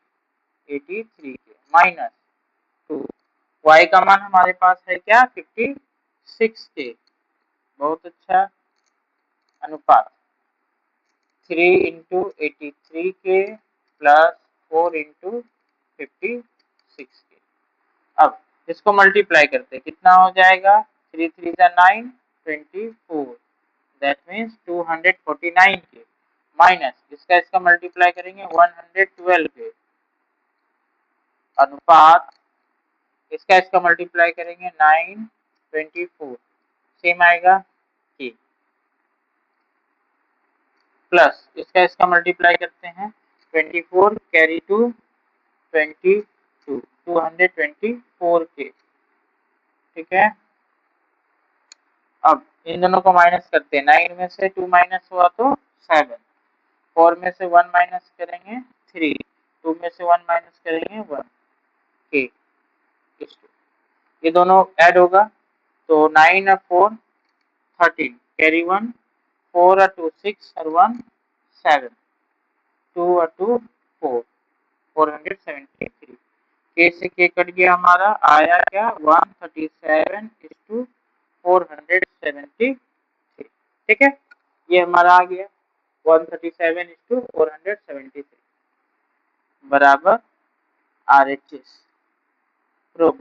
माइनस 2, y का मान हमारे पास है क्या, 56 के। बहुत अच्छा, अनुपात 3 इंटू 83 के प्लस 4 इंटू 56 के। अब इसको मल्टीप्लाई करते हैं, कितना हो जाएगा, 3 3 9 24, दैट मीन्स 249 के माइनस इसका मल्टीप्लाई करेंगे 112 के अनुपात इसका मल्टीप्लाई करेंगे 9 24, सेम आएगा कि प्लस इसका मल्टीप्लाई करते हैं 24 कैरी टू 22 224 के। ठीक है, अब इन दोनों को माइनस करते हैं, 9 में से 2 माइनस हुआ तो 7, 4 में से 1 माइनस करेंगे 3, 2 में से 1 माइनस करेंगे 1 के। ये दोनों ऐड होगा तो 9 और 4 13 कैरी 1, 4 और 2 6 और 1 7, 2 और 2 4, 473 के से के कट गया, हमारा आया क्या, 137 इज टू 473। ठीक है, ये हमारा आ गया 137 इज टू 473 बराबर RHS प्रूव।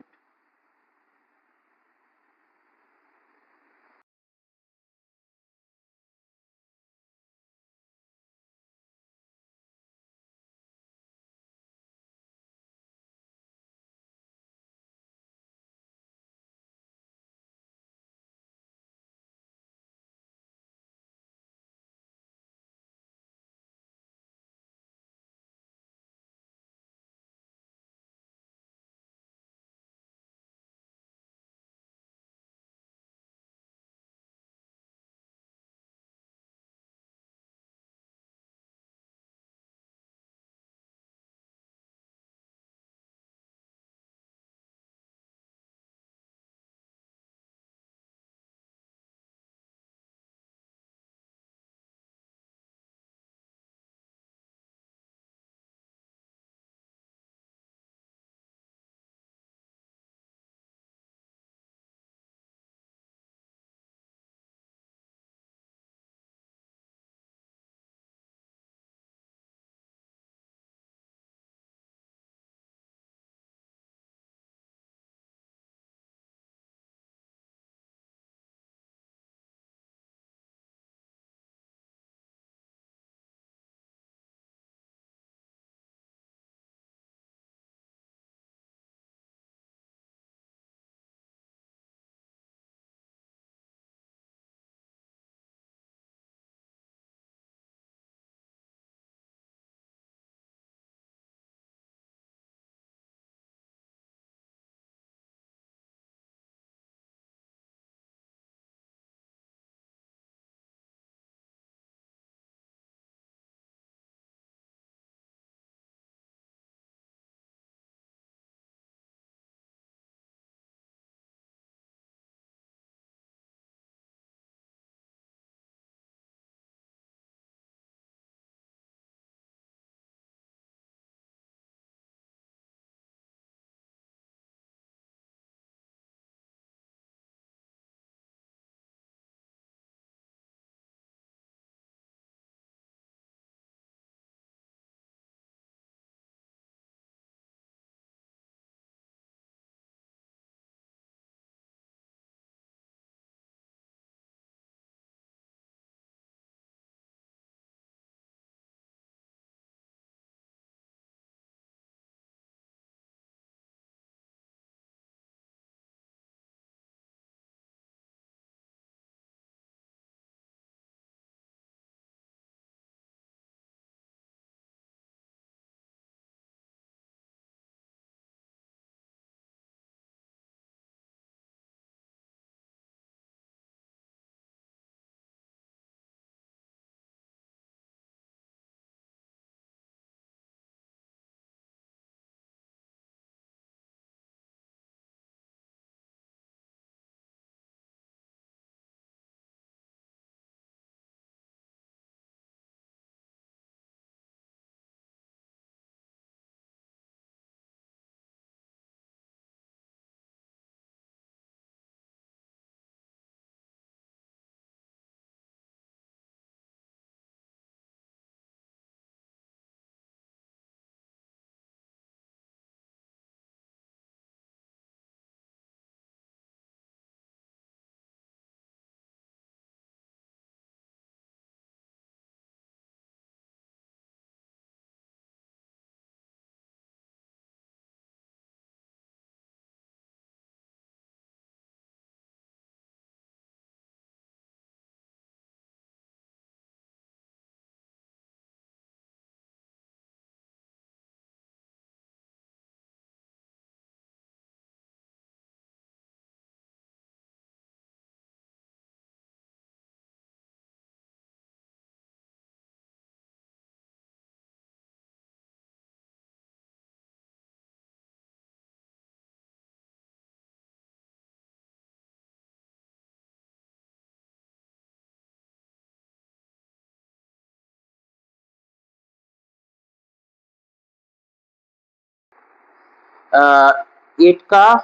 8 का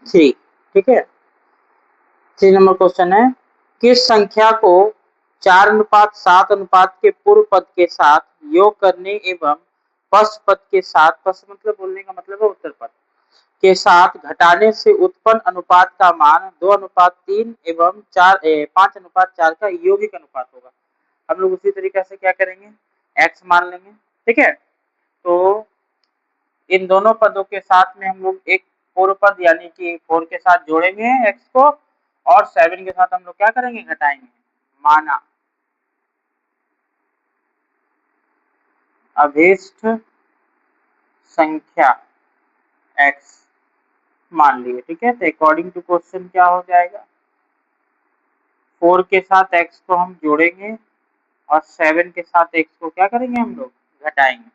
3, ठीक है। 3 नंबर क्वेश्चन है, किस संख्या को 4:7 के पूर्व पद के साथ योग करने एवं पश्च पद के साथ, पश्च मतलब बोलने का मतलब है उत्तर पद के साथ घटाने से उत्पन्न अनुपात का मान 2:3 एवं 5:4 का यौगिक अनुपात होगा। हम लोग उसी तरीके से क्या करेंगे, x मान लेंगे, ठीक है। तो इन दोनों पदों के साथ में हम लोग एक पूर्व पद यानी कि 4 के साथ जोड़ेंगे x को, और 7 के साथ हम लोग क्या करेंगे, घटाएंगे। माना अभीष्ट संख्या x मान लिए, ठीक है। तो अकॉर्डिंग टू क्वेश्चन क्या हो जाएगा, 4 के साथ x को हम जोड़ेंगे और 7 के साथ x को क्या करेंगे, हम लोग घटाएंगे।